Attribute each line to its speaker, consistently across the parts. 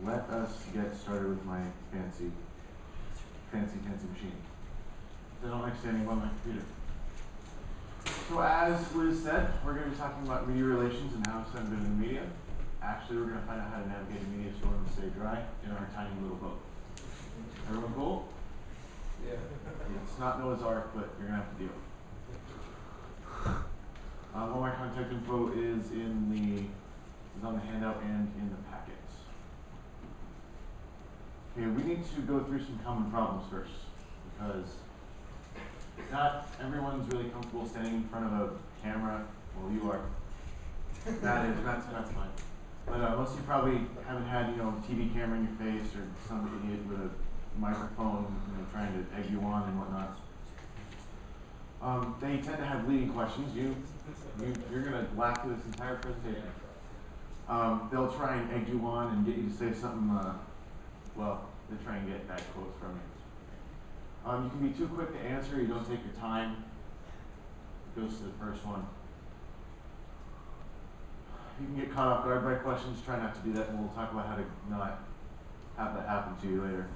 Speaker 1: let us get started with my fancy machine. I don't like standing by my computer. So as Liz said, we're going to be talking about media relations and how to send good in the media. Actually, we're going to find out how to navigate a media storm and stay dry in our tiny little boat. Everyone cool?
Speaker 2: Yeah.
Speaker 1: It's not Noah's Ark, but you're going to have to deal with it. All my contact info is on the handout and in the packets. Okay, we need to go through some common problems first, because not everyone's really comfortable standing in front of a camera. Well, you are. That's fine. But most of you probably haven't had, TV camera in your face or some idiot with a microphone, trying to egg you on and whatnot. They tend to have leading questions. You're going to laugh through this entire presentation. They'll try and egg you on and get you to say something, they try and get bad quotes from you. You can be too quick to answer, you don't take your time. It goes to the first one. You can get caught off guard by questions, try not to do that, and we'll talk about how to not have that happen to you later.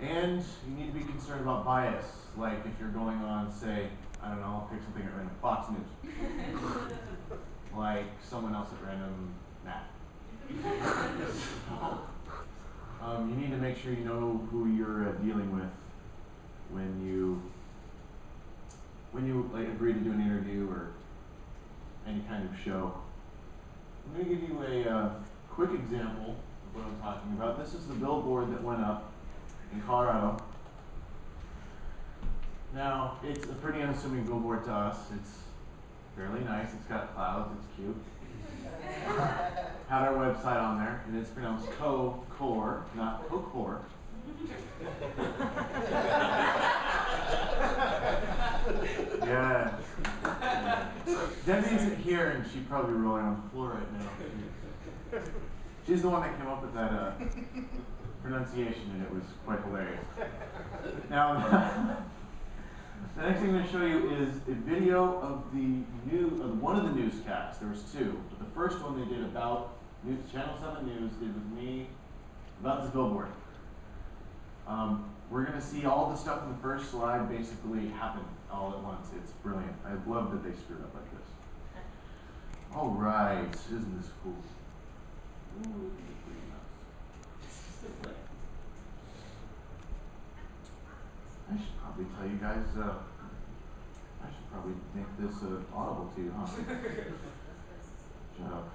Speaker 1: And you need to be concerned about bias, like if you're going on, say, I don't know, I'll pick something at random, Fox News. Like someone else at random, Matt. You need to make sure you know who you're dealing with when you agree to do an interview or any kind of show. I'm going to give you a quick example of what I'm talking about. This is the billboard that went up in Colorado. Now, it's a pretty unassuming billboard to us. It's fairly nice. It's got clouds. It's cute. Had our website on there, and it's pronounced Co-Core, not Co-Core. Yeah. Debbie isn't here, and she's probably rolling on the floor right now. She's the one that came up with that pronunciation, and it was quite hilarious. Now, the next thing I'm going to show you is a video of one of the newscasts. There was two, but the first one they did about Channel 7 News did with me about this billboard. We're going to see all the stuff in the first slide basically happen all at once. It's brilliant. I love that they screwed up like this. All right, isn't this cool? Ooh, this is pretty nice. I should probably tell you guys, I should probably make this audible to you, huh? Shut up.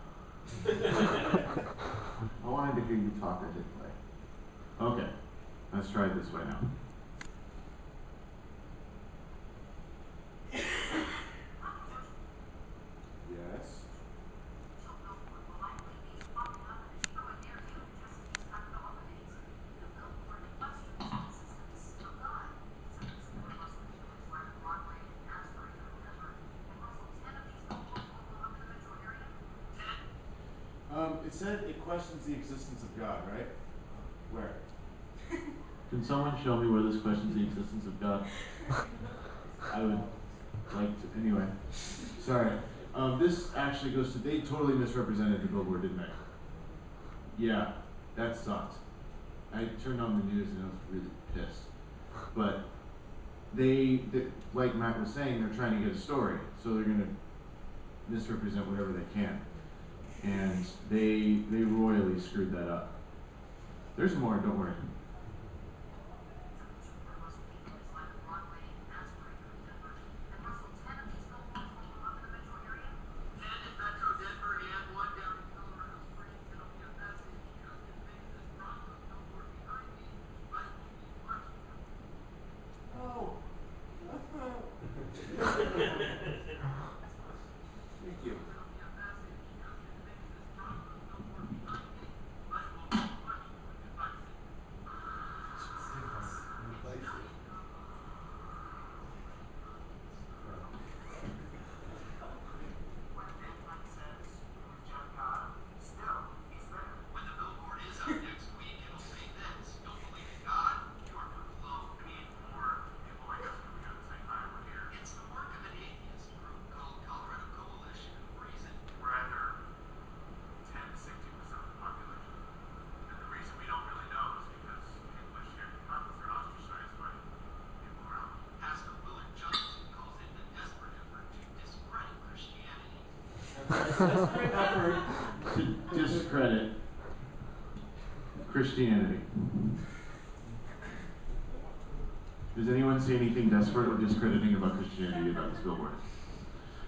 Speaker 1: I wanted to hear you talk, I did play. Okay, let's try it this way now. Yes. It said it questions the existence of God, right? Where? Can someone show me where this questions the existence of God? I would like to. Anyway, sorry. This actually goes to, they totally misrepresented the billboard, didn't they? Yeah, that sucked. I turned on the news and I was really pissed. But they, like Matt was saying, they're trying to get a story, so they're going to misrepresent whatever they can. And they royally screwed that up. There's more, don't worry. Thank you. effort to discredit Christianity. Does anyone see anything desperate or discrediting about Christianity about this billboard?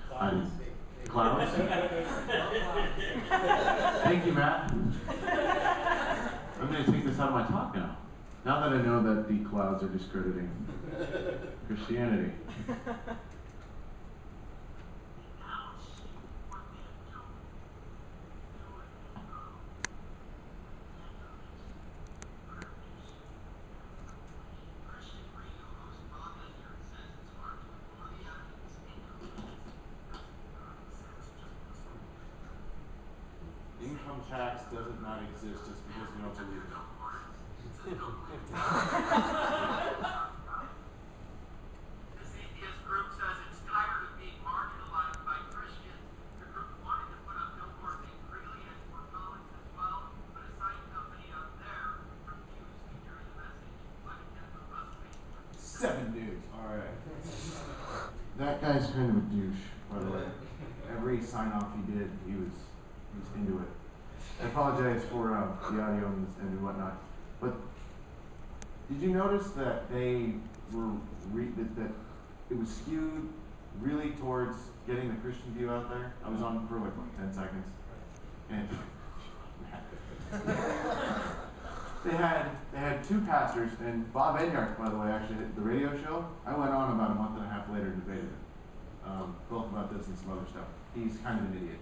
Speaker 1: Clouds? Thank you, Matt. I'm going to take this out of my talk now. Now that I know that the clouds are discrediting Christianity. Income tax doesn't not exist just because we don't believe it.
Speaker 2: This atheist group says it's tired of being marginalized by Christians. The group wanted to put up billboards being freely anti-Catholics as well, but a sign company up there refused to carry the message. But it has a bus
Speaker 1: 7 dudes. Alright. That guy's kind of a douche, by the way. Every sign off he did, he was into it. I apologize for the audio and whatnot, but did you notice that they were that it was skewed really towards getting the Christian view out there? I was on for like 10 seconds, and they had 2 pastors, and Bob Enyart, by the way, actually the radio show. I went on about a month and a half later and debated it, both about this and some other stuff. He's kind of an idiot.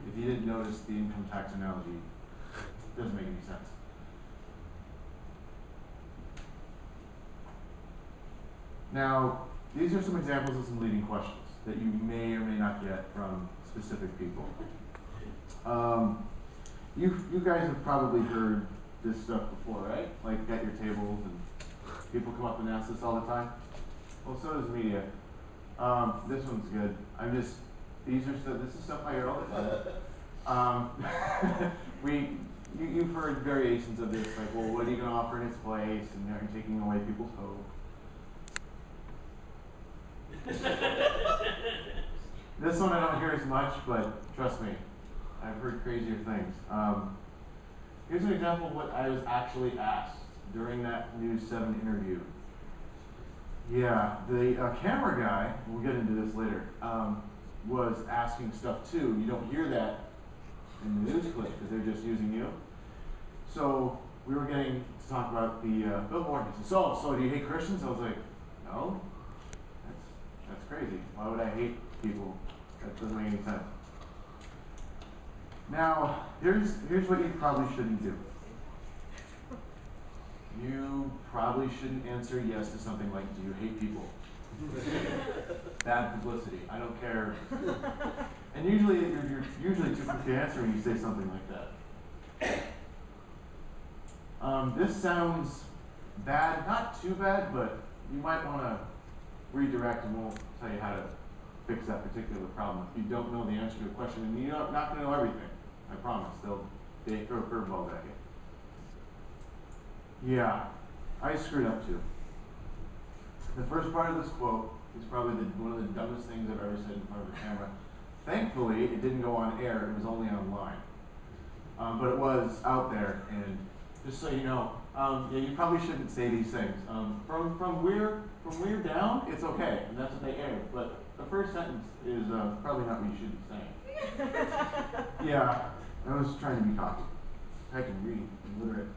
Speaker 1: If you didn't notice the income tax analogy, it doesn't make any sense. Now, these are some examples of some leading questions that you may or may not get from specific people. You guys have probably heard this stuff before, right? Like at your tables, and people come up and ask this all the time. Well, so does the media. This one's good. This is stuff I hear all the time. You've heard variations of this, like, well, what are you going to offer in its place, and are you taking away people's hope? This one I don't hear as much, but trust me, I've heard crazier things. Here's an example of what I was actually asked during that News 7 interview. Yeah, the camera guy, we'll get into this later, was asking stuff too. You don't hear that in the news clip because they're just using you. So we were getting to talk about the billboard. He said, so do you hate Christians? I was like, no, that's crazy. Why would I hate people? That doesn't make any sense. Now, here's what you probably shouldn't do. You probably shouldn't answer yes to something like, do you hate people? Bad publicity. I don't care. And usually you're usually too quick to answer when you say something like that. This sounds bad, not too bad, but you might want to redirect, and we'll tell you how to fix that particular problem. If you don't know the answer to a question, and you're not going to know everything, I promise. They throw curveballs at you. Yeah, I screwed up too. The first part of this quote is probably one of the dumbest things I've ever said in front of a camera. Thankfully, it didn't go on air. It was only online. But it was out there, and just so you know, yeah, you probably shouldn't say these things. From we're down, it's okay, and that's what they aired. But the first sentence is probably not what you should be saying. Yeah, I was trying to be cocky. I can read and literate.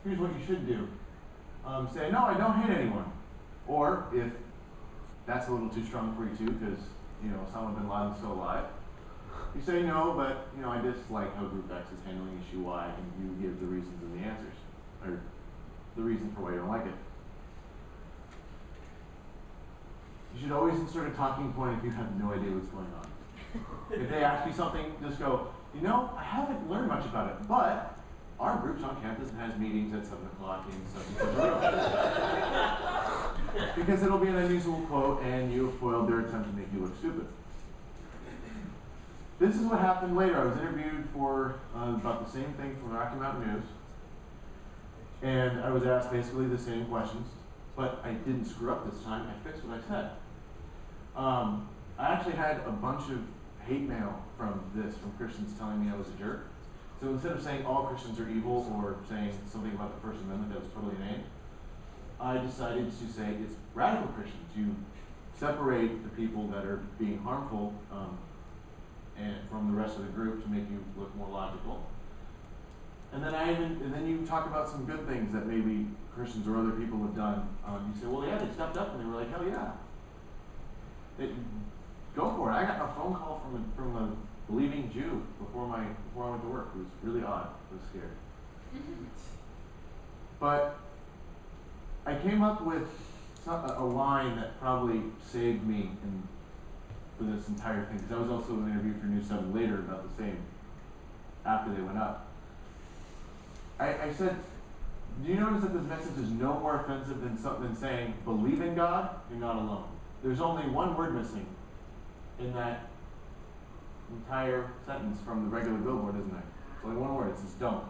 Speaker 1: Here's what you should do. Say, no, I don't hate anyone. Or if that's a little too strong for you too, because Osama bin Laden's still alive, you say no, but I dislike how Group X is handling issue Y, and you give the reasons and the answers, or the reason for why you don't like it. You should always insert a talking point if you have no idea what's going on. If they ask you something, just go, I haven't learned much about it, but our group's on campus and has meetings at 7 o'clock in such and such a room. Because it'll be an unusual quote, and you have foiled their attempt to make you look stupid. This is what happened later. I was interviewed for about the same thing from Rocky Mountain News, and I was asked basically the same questions, but I didn't screw up this time. I fixed what I said. I actually had a bunch of hate mail from Christians telling me I was a jerk. So instead of saying all Christians are evil or saying something about the First Amendment that was totally inane, I decided to say it's radical Christians. You separate the people that are being harmful and from the rest of the group to make you look more logical. And then you talk about some good things that maybe Christians or other people have done. You say, well, yeah, they stepped up and they were like, hell yeah. Go for it. I got a phone call from a believing Jew before I went to work. It was really odd. I was scared. But I came up with a line that probably saved me for this entire thing, because I was also interviewed for News 7 later about the same, after they went up. I said, do you notice that this message is no more offensive than saying, believe in God, you're not alone? There's only one word missing in that entire sentence from the regular billboard, isn't it? It's only one word, it says don't.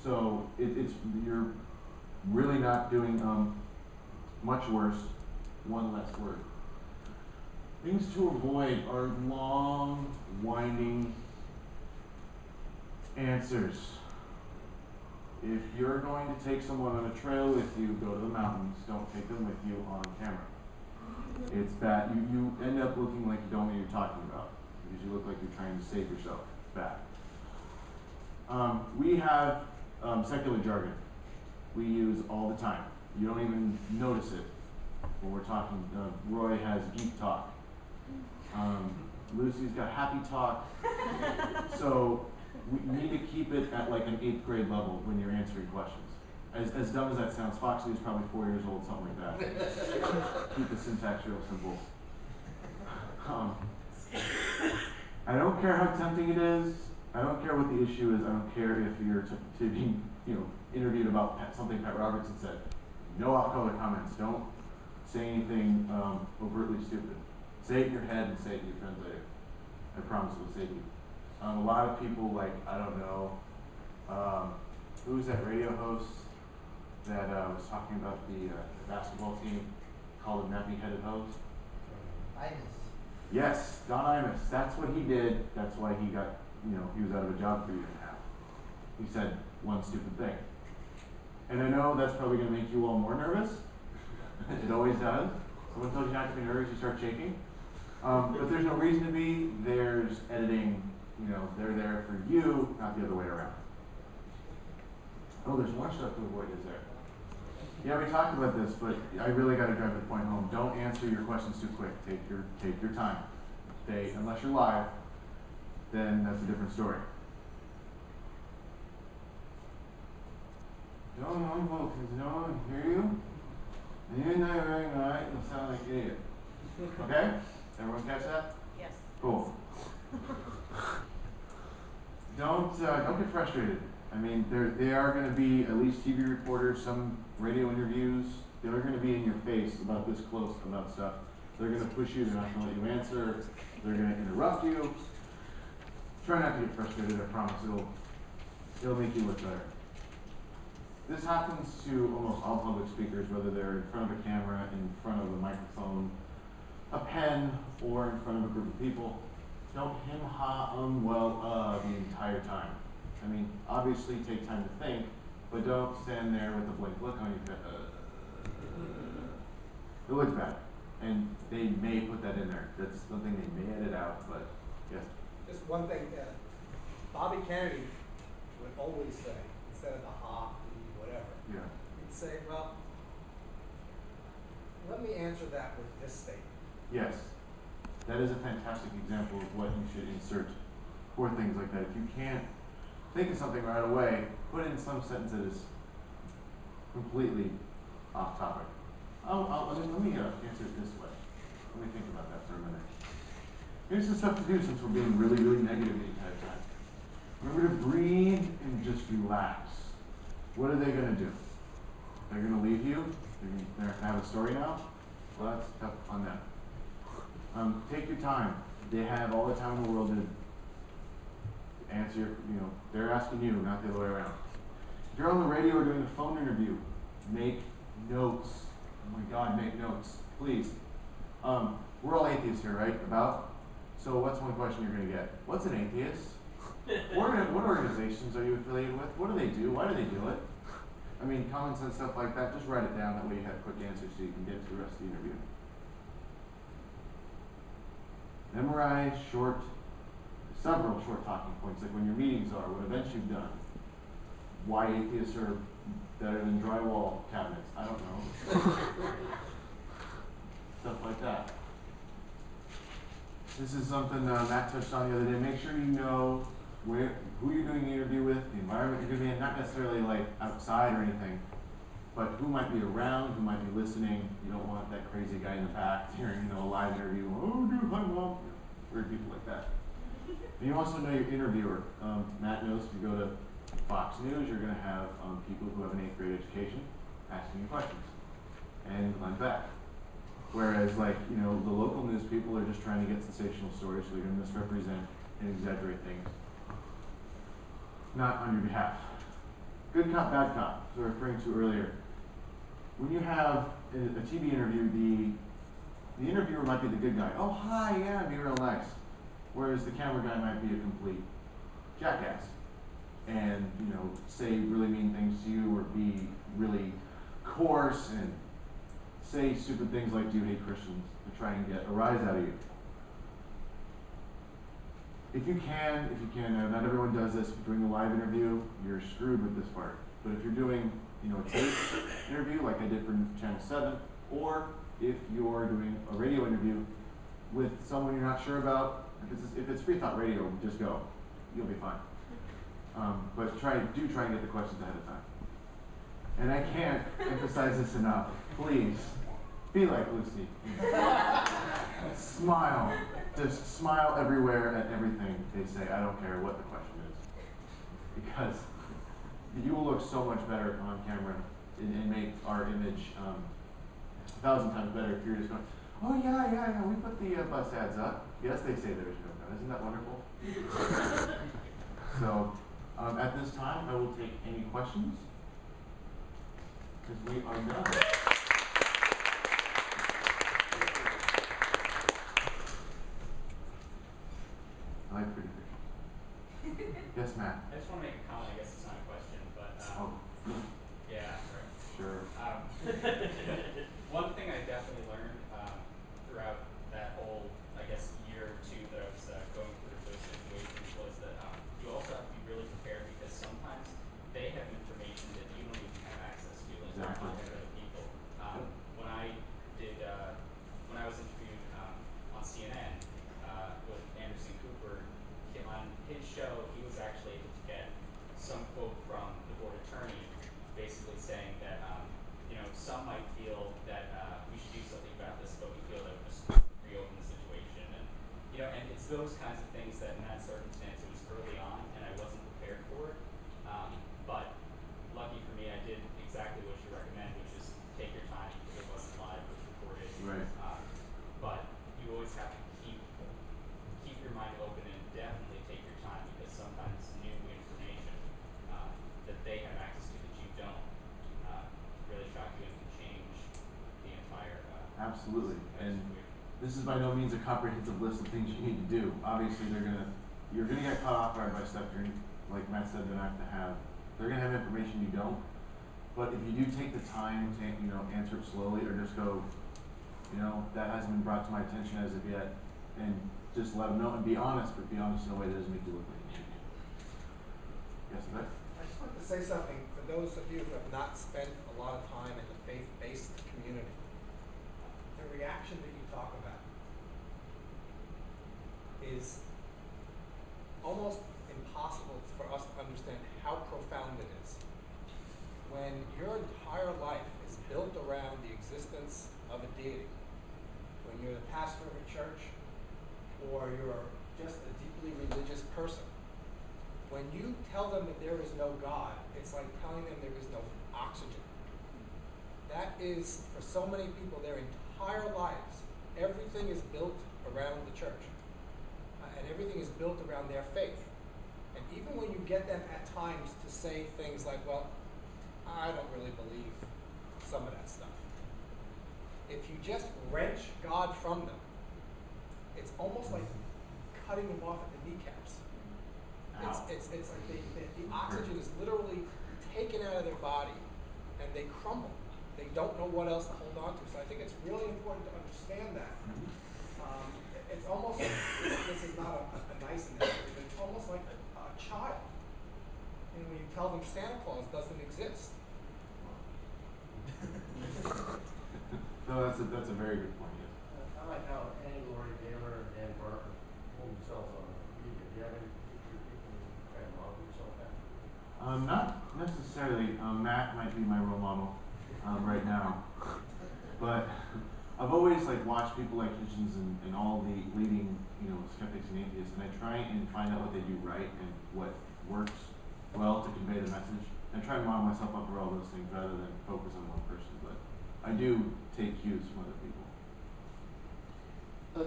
Speaker 1: So you're really not doing much worse, one less word. Things to avoid are long, winding answers. If you're going to take someone on a trail with you, go to the mountains. Don't take them with you on camera. It's bad. You end up looking like you don't know what you're talking about because you look like you're trying to save yourself. It's bad. We have secular jargon we use all the time. You don't even notice it when we're talking. Roy has geek talk. Lucy's got happy talk. So we need to keep it at like an 8th grade level when you're answering questions. As dumb as that sounds, Foxley is probably 4 years old, something like that. Keep the syntax real simple. I don't care how tempting it is. I don't care what the issue is. I don't care if you're being interviewed about something Pat Robertson said. No off-color comments. Don't say anything overtly stupid. Say it in your head and say it to your friends later. I promise it will save you. A lot of people, like, I don't know, who was that radio host that was talking about the basketball team, called a nappy-headed host?
Speaker 3: Imus.
Speaker 1: Yes, Don Imus. That's what he did. That's why he got, he was out of a job for a year and a half. He said one stupid thing. And I know that's probably going to make you all more nervous. It always does. Someone tells you not to be nervous, you start shaking. But there's no reason to be. There's editing. They're there for you, not the other way around. Oh, there's more stuff to avoid, is there? Yeah, we talked about this, but I really got to drive the point home. Don't answer your questions too quick. Take your time. Unless you're live, then that's a different story. Don't mumble, because no one can hear you. And you're not very right, you'll sound like an idiot. Okay? Everyone catch that?
Speaker 4: Yes.
Speaker 1: Cool. Don't get frustrated. I mean, they are going to be at least TV reporters, some radio interviews. They're going to be in your face about this close about stuff. They're going to push you. They're not going to let you answer. They're going to interrupt you. Try not to get frustrated. I promise it'll make you look better. This happens to almost all public speakers, whether they're in front of a camera, in front of a microphone, a pen, or in front of a group of people. Don't hem, ha, well, the entire time. I mean, obviously take time to think, but don't stand there with a blank look on your face. It looks bad. And they may put that in there. That's something they may edit out, but yes.
Speaker 3: Just one thing, Bobby Kennedy would always say, instead of the ha, the whatever, he'd say, well, let me answer that with this statement.
Speaker 1: Yes. That is a fantastic example of what you should insert for things like that. If you can't think of something right away, put in some sentence that is completely off topic. Let me answer it this way. Let me think about that for a minute. Here's some stuff to do since we're being really, really negative the entire time. Remember to breathe and just relax. What are they going to do? They're going to leave you? They're going to have a story now? Well, that's tough on them. Take your time. They have all the time in the world to answer, they're asking you, not the other way around. If you're on the radio or doing a phone interview, make notes. Oh my God, make notes, please. We're all atheists here, right? So what's one question you're going to get? What's an atheist? What organizations are you affiliated with? What do they do? Why do they do it? I mean, common sense stuff like that, just write it down. That way you have quick answers so you can get to the rest of the interview. Memorize several short talking points, like when your meetings are, what events you've done, why atheists are better than drywall cabinets. I don't know. Stuff like that. This is something Matt touched on the other day. Make sure you know who you're doing the interview with, the environment you're going to be in, not necessarily like outside or anything, but who might be around, who might be listening. You don't want that crazy guy in the back hearing a live interview. Oh, dude, hi, mom. Weird people like that. And you also know your interviewer. Matt knows if you go to Fox News, you're going to have people who have an 8th grade education asking you questions and I'm back. Whereas, like, the local news people are just trying to get sensational stories, so they're going to misrepresent and exaggerate things. Not on your behalf. Good cop, bad cop, as I was referring to earlier. When you have a TV interview, the interviewer might be the good guy. Oh, hi, yeah, be real nice. Whereas the camera guy might be a complete jackass and, say really mean things to you or be really coarse and say stupid things like, do you hate Christians, to try and get a rise out of you. If you can, not everyone does this, if you're doing a live interview, you're screwed with this part. But if you're doing, a tape interview like I did for Channel 7, or if you're doing a radio interview with someone you're not sure about, if it's free thought radio, just go. You'll be fine. But try and get the questions ahead of time. And I can't emphasize this enough. Please, be like Lucy. Smile. Just smile everywhere at everything they say. I don't care what the question is. Because you will look so much better on camera and make our image 1,000 times better if you're just going, oh yeah, we put the bus ads up. Yes, they say there's no God. Isn't that wonderful? So, at this time, I will take any questions. Because we are done. I like pretty pictures. Yes, Matt.
Speaker 4: I just want to make a comment. I guess it's not a question, but yeah, right.
Speaker 1: Sure.
Speaker 4: One thing I definitely learned throughout that whole, I guess, year or two that I was going through those situations was that you also have to be really prepared because sometimes they have information that you don't even have access to, like
Speaker 1: exactly.
Speaker 4: Other people. When I was interviewed on CNN with Anderson Cooper, on his show, he was actually able to get some quote from the board attorney, basically saying that some might feel that we should do something about this, but we feel that we just reopen the situation, and it's those kinds of things that in that circumstance it was early on, and I wasn't prepared for it. But lucky for me, I did exactly what you recommend, which is take your time because it wasn't live, it was recorded.
Speaker 1: Right.
Speaker 4: But you always have to keep your mind open and definitely take your time because sometimes new information that they have access to that you don't really shock you and can change the entire
Speaker 1: absolutely. And this is by no means a comprehensive list of things you need to do. Obviously you're gonna get caught off guard by stuff like Matt said, they're gonna have information you don't. But if you do take the time to answer it slowly or just go, that hasn't been brought to my attention as of yet, and just let them know and be honest, but be honest in a way that doesn't make you look like an idiot. Yes, Beth?
Speaker 3: I just wanted to say something for those of you who have not spent a lot of time in the faith-based community. The reaction that you talk about is almost impossible for us to understand how profound it is. When your entire life is built around the existence of a deity, when you're the pastor of a church, or you're just a deeply religious person, when you tell them that there is no God, it's like telling them there is no oxygen. That is, for so many people, their entire lives, everything is built around the church. And everything is built around their faith. And even when you get them at times to say things like, well, I don't really believe some of that stuff. If you just wrench God from them, it's almost like cutting them off at the kneecaps.
Speaker 1: Ow.
Speaker 3: It's like the oxygen is literally taken out of their body, and they crumble. They don't know what else to hold on to. So I think it's really important to understand that. It's almost like, this is not a nice analogy, but it's almost like a child. You know, when you tell them Santa Claus doesn't exist.
Speaker 1: No, that's a very good point. Yes.
Speaker 5: I like how Annie, Lori, Gaylor, and Dan Barker hold themselves on the media. Do you have any picture of people you try and model yourself after?
Speaker 1: Not necessarily. Matt might be my role model right now, but I've always watched people like Hitchens and all the leading skeptics and atheists, and I try and find out what they do right and what works well to convey the message. I try and model myself after all those things rather than focus on one person, but I do take cues from other people.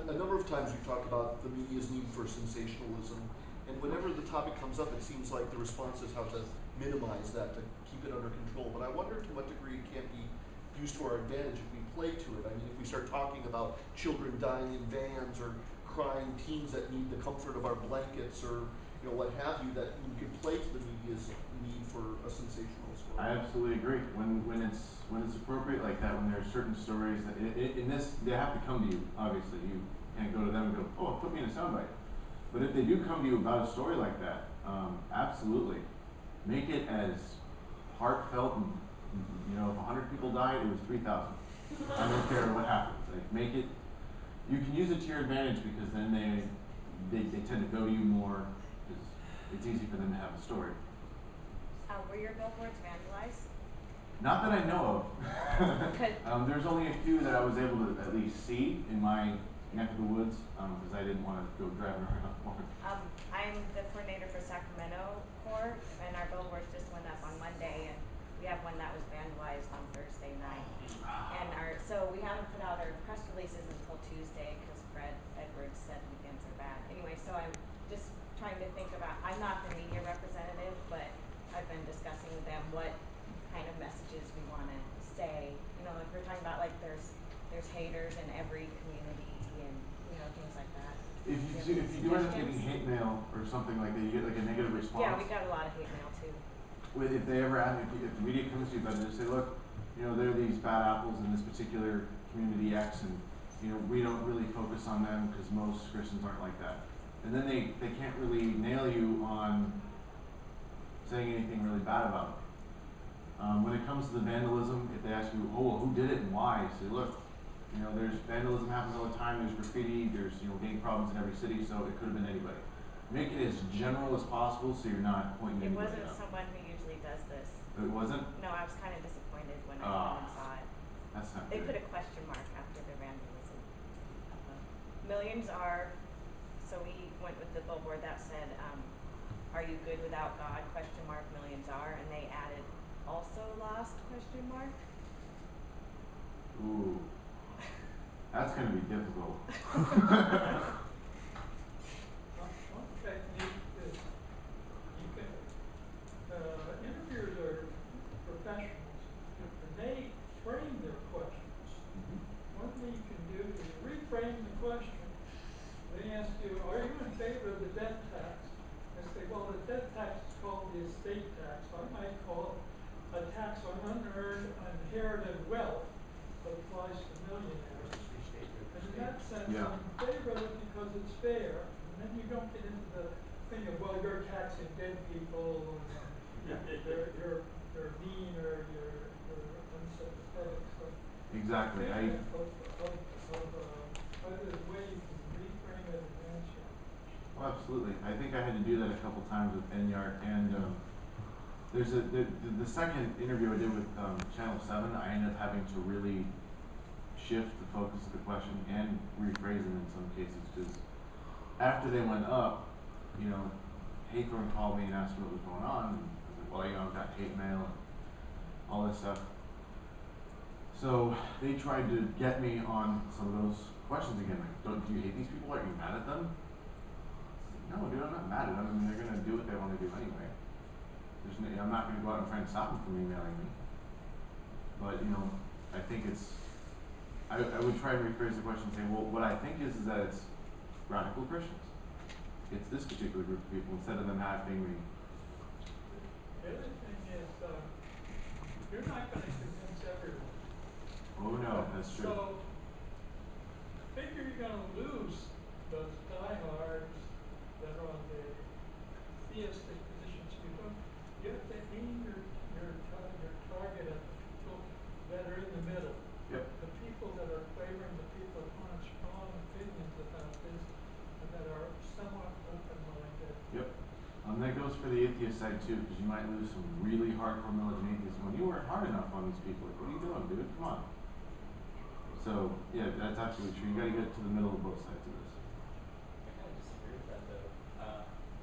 Speaker 6: A number of times you've talked about the media's need for sensationalism, and whenever the topic comes up, it seems like the response is how to minimize that, to keep it under control. But I wonder to what degree it can't be used to our advantage if we play to it. I mean, if we start talking about children dying in vans or crying teens that need the comfort of our blankets or what have you, that you can play to the media's need for a sensational story.
Speaker 1: I absolutely agree. When it's appropriate like that, when there are certain stories that in this they have to come to you. Obviously, you can't go to them and go, "Oh, put me in a soundbite." But if they do come to you about a story like that, absolutely, make it as heartfelt. And if 100 people died, it was 3,000. I don't care what happens. Make it. You can use it to your advantage because then they tend to go to you more. It's easy for them to have a story.
Speaker 7: Were your billboards vandalized?
Speaker 1: Not that I know of. There's only a few that I was able to at least see in my neck of the woods because I didn't want to go driving around.
Speaker 7: I'm the coordinator for Sacramento Corps, and our billboards just went up on Monday, and we have one that was vandalized on Thursday night. And so we haven't put out our press releases until Tuesday because Fred Edwards said weekends are bad. Anyway, so I'm just trying to think about, I'm not the media representative, but I've been discussing with them what kind of messages we want to say. If we're talking about there's haters in every community and things like that.
Speaker 1: If you do end up getting hate mail or something like that, you get a negative response.
Speaker 7: Yeah, we got a lot of hate mail too.
Speaker 1: If they ever ask, if the media comes to you, but just say, look, there are these bad apples in this particular community X, and we don't really focus on them because most Christians aren't like that. And then they can't really nail you on saying anything really bad about them. When it comes to the vandalism, if they ask you, who did it and why, say, look, there's vandalism happens all the time. There's graffiti. There's gang problems in every city, so it could have been anybody. Make it as general as possible, so you're not pointing anybody out.
Speaker 7: It wasn't someone who usually does this.
Speaker 1: It wasn't?
Speaker 7: No, I was kind of disappointed when I went and saw it.
Speaker 1: That's not
Speaker 7: They
Speaker 1: good.
Speaker 7: put a question mark after the vandalism. Millions are. So we went with the billboard that said, "Are you good without God?" ? Millions are, and they added also lost ?
Speaker 1: Ooh. That's going to be difficult.
Speaker 8: One technique is you can, interviewers are professionals, and they frame their questions. One thing you can do is reframe the question. They ask you, are you in favor of the death tax? I say, well, the death tax is called the estate tax. I might call it a tax on unearned, inherited wealth that applies to millionaires. And in that sense,
Speaker 1: Yeah.
Speaker 8: I'm in favor of it because it's fair. And then you don't get into the thing of, well, you're taxing dead people, and they're mean, or you're unsympathetic. So
Speaker 1: Exactly.
Speaker 8: either way you can reframe it and answer.
Speaker 1: Well, absolutely. I think I had to do that a couple times with Enyart, and there's the second interview I did with Channel 7. I ended up having to really shift the focus of the question and rephrase it in some cases, because after they went up, Haythorne called me and asked what was going on, and I was like, well, I've got hate mail and all this stuff. So they tried to get me on some of those questions again. Like, do you hate these people? Are you mad at them? No, dude, I'm not mad at them. I mean, they're going to do what they want to do anyway. I'm not going to go out and try and stop them from emailing me. But, I think I would try and rephrase the question and say, well, what I think is that it's radical Christians. it's this particular group of people instead of them having the.
Speaker 8: The other thing is, you're not gonna convince everyone.
Speaker 1: Oh no, that's true.
Speaker 8: So, figure you're gonna lose those diehards that are on the theistic positions. You have to aim your target at the people that are in the middle.
Speaker 1: Yep.
Speaker 8: The people that are favoring, the people that want strong opinions about this, and that are somewhat open-minded.
Speaker 1: Yep. That goes for the atheist side too, because you might lose some really hardcore militant atheists when you weren't hard enough on these people. Like, what are you doing, dude? Come on. So yeah, that's absolutely true. You got to get to the middle of both sides of this.
Speaker 4: I kind of disagree with that though.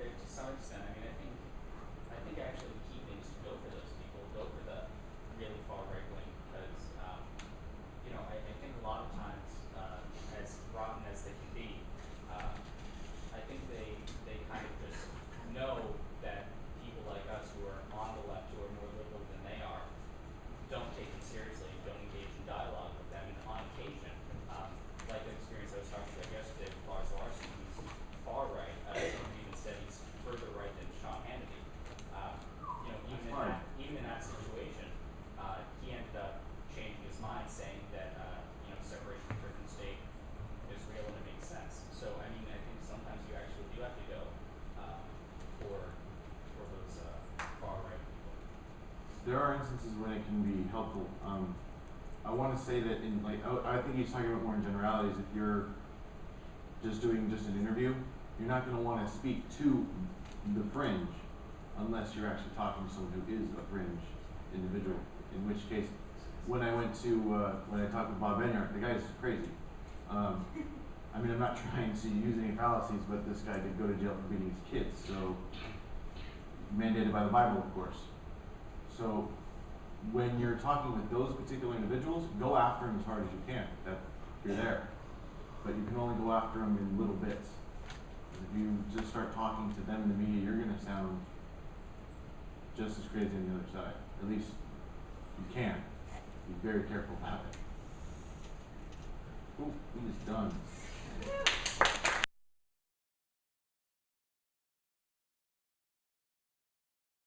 Speaker 4: To some extent, I mean, I think actually the key thing is to go for those people, go for the really far right wing, because you know, I think a lot of times, as rotten as they can be, I think they kind of just know that people like us who are on the left, who are more liberal than they are, don't take them seriously, don't engage in dialogue with them, and on occasion, like an experience I was talking about yesterday with Lars Larson, who's far right, someone even said he's further right than Sean Hannity. You know, even in that situation, he ended up changing his mind, saying that you know, separation of church and state is real and it makes sense. So I mean, I think sometimes you actually do have to go for those far right people.
Speaker 1: There are instances when it can be helpful. I want to say that in like, I think he's talking about more in generalities. If you're just doing just an interview, you're not going to want to speak to the fringe unless you're actually talking to someone who is a fringe individual. In which case, when I went to when I talked with Bob Enyart, the guy's crazy. I mean, I'm not trying to use any fallacies, but this guy did go to jail for beating his kids, so mandated by the Bible, of course. So when you're talking with those particular individuals, go after them as hard as you can. That you're there, but you can only go after them in little bits. If you just start talking to them in the media, you're going to sound just as crazy on the other side. At least you can. Be very careful about it. Ooh, he is done.